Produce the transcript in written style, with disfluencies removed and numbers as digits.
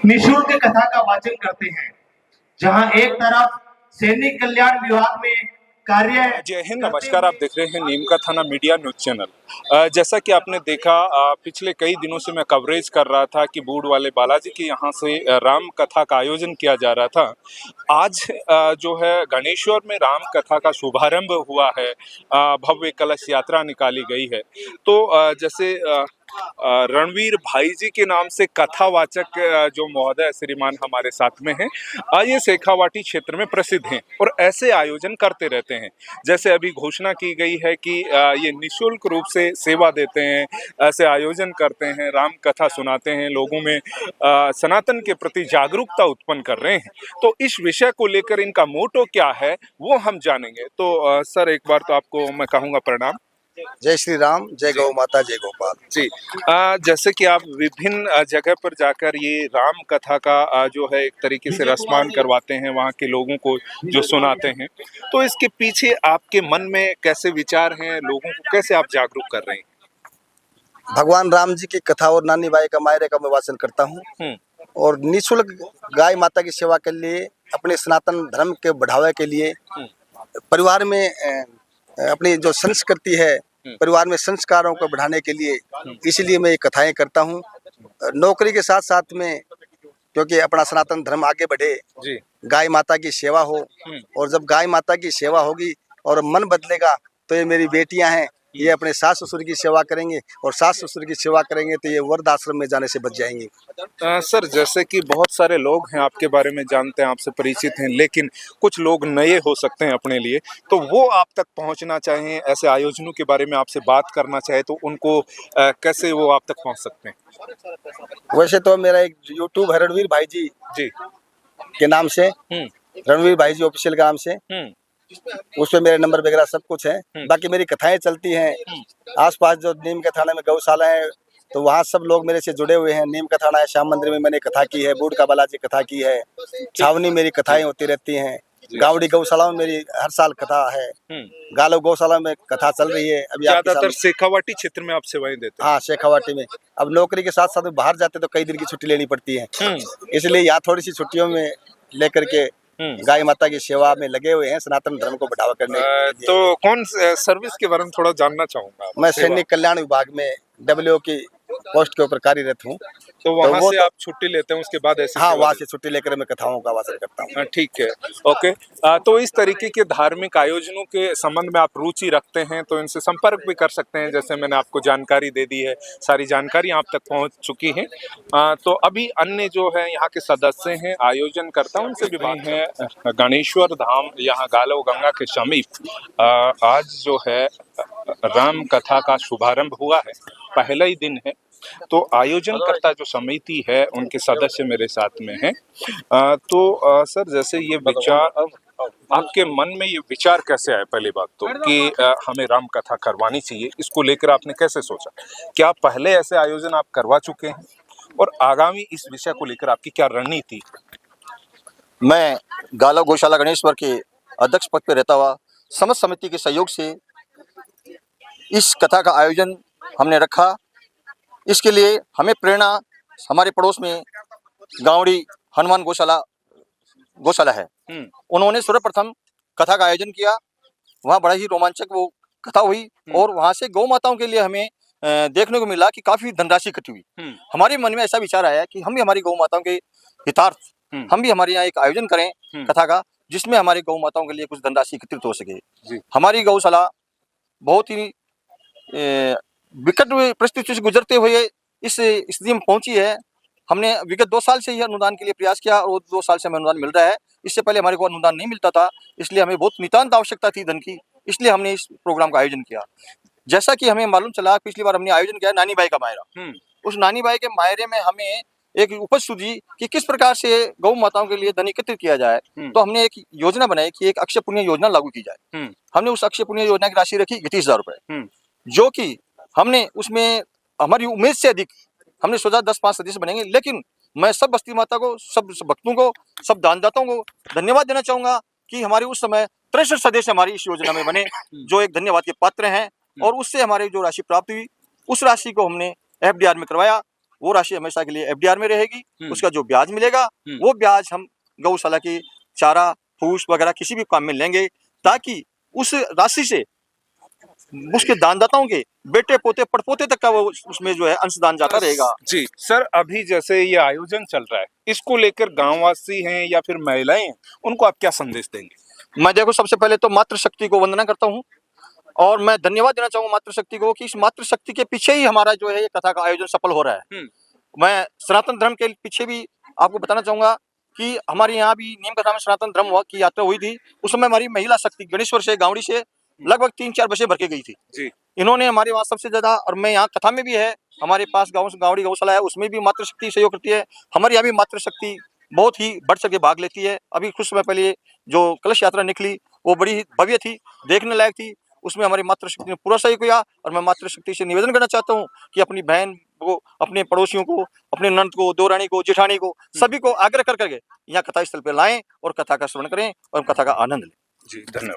निःशुल्क कथा का वाचन करते हैं, जहां एक तरफ सैनिक कल्याण विभाग में कार्य जय हिंद, नमस्कार। आप देख रहे हैं नीम का थाना मीडिया न्यूज चैनल। जैसा कि आपने देखा, पिछले कई दिनों से मैं कवरेज कर रहा था कि बूढ़ वाले बालाजी के यहाँ से राम कथा का आयोजन किया जा रहा था। आज जो है गणेश्वर में राम कथा का शुभारंभ हुआ है, भव्य कलश यात्रा निकाली गई है। तो जैसे रणवीर भाई जी के नाम से कथावाचक जो महोदय श्रीमान हमारे साथ में हैं, ये शेखावाटी क्षेत्र में प्रसिद्ध हैं और ऐसे आयोजन करते रहते हैं। जैसे अभी घोषणा की गई है कि ये निःशुल्क रूप से सेवा देते हैं, ऐसे आयोजन करते हैं, राम कथा सुनाते हैं, लोगों में सनातन के प्रति जागरूकता उत्पन्न कर रहे हैं। तो इस विषय को लेकर इनका मोटो क्या है वो हम जानेंगे। तो सर, एक बार तो आपको मैं कहूँगा प्रणाम। जय श्री राम, जय गौ माता, जय गोपाल जी। जैसे कि आप विभिन्न जगह पर जाकर ये राम कथा का जो है एक तरीके से रसमान करवाते हैं, वहाँ के लोगों को जो सुनाते हैं, तो इसके पीछे आपके मन में कैसे विचार हैं, लोगों को कैसे आप जागरूक कर रहे हैं? भगवान राम जी की कथा और नानी बाई का मायरे का मैं वाचन करता हूँ और निःशुल्क गाय माता की सेवा के लिए, अपने सनातन धर्म के बढ़ावे के लिए, परिवार में अपनी जो संस्कृति है, परिवार में संस्कारों को बढ़ाने के लिए, इसलिए मैं ये कथाएं करता हूँ। नौकरी के साथ साथ में, क्योंकि अपना सनातन धर्म आगे बढ़े, गाय माता की सेवा हो, और जब गाय माता की सेवा होगी और मन बदलेगा तो ये मेरी बेटियां हैं, ये अपने सास ससुर की सेवा करेंगे और सास ससुर की सेवा करेंगे तो ये वृद्ध आश्रम में जाने से बच जाएंगे। सर, जैसे कि बहुत सारे लोग हैं आपके बारे में जानते हैं, आपसे परिचित हैं, लेकिन कुछ लोग नए हो सकते हैं अपने लिए, तो वो आप तक पहुंचना चाहें, ऐसे आयोजनों के बारे में आपसे बात करना चाहे तो उनको कैसे वो आप तक पहुंच सकते हैं? वैसे तो मेरा एक यूट्यूब है रणवीर भाई जी के नाम से, रणवीर भाई जी ऑफिशियल के नाम से, उसमें मेरे नंबर वगैरह सब कुछ है। बाकी मेरी कथाएं चलती हैं आसपास, जो नीम के थाने में गौशाला है तो वहाँ सब लोग मेरे से जुड़े हुए हैं। नीम का थाना है, श्याम मंदिर में मैंने कथा की है, बूढ़ का बालाजी कथा की है, छावनी मेरी कथाएं होती रहती हैं, गावड़ी गौशाला में मेरी हर साल कथा है, गालो गौशाला में कथा चल रही है। अभी ज्यादातर शेखावाटी क्षेत्र में आप सेवाएं देते हैं? हाँ, शेखावाटी में। अब नौकरी के साथ साथ बाहर जाते तो कई दिन की छुट्टी लेनी पड़ती है, इसलिए यहाँ थोड़ी सी छुट्टियों में लेकर के गाय माता की सेवा में लगे हुए हैं, सनातन धर्म को बढ़ावा करने के लिए। तो कौन सर्विस के बारे में थोड़ा जानना चाहूंगा। मैं सैनिक कल्याण विभाग में WO की पोस्ट के ऊपर कार्यरत हूँ। तो वहाँ से आप छुट्टी लेते हैं, उसके बाद ऐसे? हाँ, वहाँ से छुट्टी लेकर मैं कथाओं का वाचन करता हूँ। ठीक है, ओके। तो इस तरीके के धार्मिक आयोजनों के संबंध में आप रुचि रखते हैं तो इनसे संपर्क भी कर सकते हैं। जैसे मैंने आपको जानकारी दे दी है, सारी जानकारी आप तक पहुँच चुकी है। तो अभी अन्य जो है यहाँ के सदस्य हैं, आयोजनकर्ता, उनसे भी बात है। गणेश्वर धाम यहाँ गालव गंगा के समीप आज जो है राम कथा का शुभारंभ हुआ है, पहला ही दिन है। तो आयोजनकर्ता जो समिति है उनके सदस्य मेरे साथ में हैं। तो सर, जैसे ये विचार आपके मन में, ये विचार कैसे आया पहली बात तो कि हमें राम कथा करवानी चाहिए, इसको लेकर आपने कैसे सोचा? क्या पहले ऐसे आयोजन आप करवा चुके हैं और आगामी इस विषय को लेकर आपकी क्या रणनीति? मैं गालव गौशाला गणेश्वर के अध्यक्ष पद पर रहता हुआ समस्त समिति के सहयोग से इस कथा का आयोजन हमने रखा। इसके लिए हमें प्रेरणा हमारे पड़ोस में गावड़ी हनुमान गौशाला है। उन्होंने सर्वप्रथम कथा का आयोजन किया, वहाँ बड़ा ही रोमांचक वो कथा हुई और वहाँ से गौ माताओं के लिए हमें देखने को मिला कि काफी धनराशि इकट्ठी हुई। हमारे मन में ऐसा विचार आया कि हम भी हमारी गौ माताओं के हितार्थ हम भी हमारे यहाँ एक आयोजन करें कथा का, जिसमें हमारी गौ माताओं के लिए कुछ धनराशि एकत्रित हो सके। हमारी गौशाला बहुत ही विकट परिस्थिति से गुजरते हुए इस स्थिति में पहुंची है। हमने विगत 2 साल से यह अनुदान के लिए प्रयास किया और 2 साल से हमें अनुदान मिल रहा है। इससे पहले हमारे को अनुदान नहीं मिलता था, इसलिए हमें बहुत नितांत आवश्यकता थी धन की, इसलिए हमने इस प्रोग्राम का आयोजन किया। जैसा कि हमें मालूम चला, पिछली बार हमने आयोजन किया नानी बाई का मायरा। उस नानी बाई के मायरे में हमें एक उपज सूझी कि किस प्रकार से गौ माताओं के लिए धन एकत्रित किया जाए। तो हमने एक योजना बनाई कि एक अक्षय पुण्य योजना लागू की जाए। हमने उस अक्षय पुण्य योजना की राशि रखी 31,000 रुपए, जो कि हमने उसमें हमारी उम्मीद से अधिक हमने सोचा 10-5 सदस्य बनेंगे। लेकिन मैं सब बस्ती माता को, सब भक्तों को, सब दानदाताओं को धन्यवाद देना चाहूंगा कि हमारी उस समय 63 सदस्य हमारी इस योजना में बने, जो एक धन्यवाद के पात्र हैं। और उससे हमारी जो राशि प्राप्त हुई, उस राशि को हमने FDR में करवाया। वो राशि हमेशा के लिए एफडीआर में रहेगी। उसका जो ब्याज मिलेगा हम्म। वो ब्याज हम गौशाला की चारा फूस वगैरह किसी भी काम में लेंगे, ताकि उस राशि से उसके दानदाताओं के बेटे पोते पड़पोते तक का वो उसमें जो है अंशदान जाता रहेगा। जी सर, अभी जैसे ये आयोजन चल रहा है, इसको लेकर गांववासी हैं या फिर महिलाएं हैं, उनको आप क्या संदेश देंगे? मैं देखो सबसे पहले तो मातृशक्ति को वंदना करता हूँ और मैं धन्यवाद देना चाहूंगा मातृशक्ति को कि इस मातृशक्ति के पीछे ही हमारा जो है ये कथा का आयोजन सफल हो रहा है। मैं सनातन धर्म के पीछे भी आपको बताना चाहूंगा कि हमारे यहाँ भी नीम कथा में सनातन धर्म की यात्रा हुई थी। उस समय हमारी महिला शक्ति गणेश्वर से गावड़ी से लगभग 3-4 बसें भर के गई थी। जी। इन्होंने हमारे वहाँ सबसे ज्यादा, और मैं यहाँ कथा में भी है, हमारे पास गावड़ी गौशाला है, उसमें भी मातृशक्ति सहयोग करती है। हमारे यहाँ भी मातृशक्ति बहुत ही बढ़ चढ़ के भाग लेती है। अभी कुछ समय पहले जो कलश यात्रा निकली वो बड़ी ही भव्य थी, देखने लायक थी। उसमें हमारी मातृशक्ति ने पूरा सहयोग किया और मैं मातृशक्ति से निवेदन करना चाहता हूँ कि अपनी बहन को, अपने पड़ोसियों को, अपने नंद को, दौरानी को, जेठानी को, सभी को आग्रह कर करके यहाँ कथा स्थल पे लाएं और कथा का श्रवण करें और कथा का आनंद लें। जी, धन्यवाद।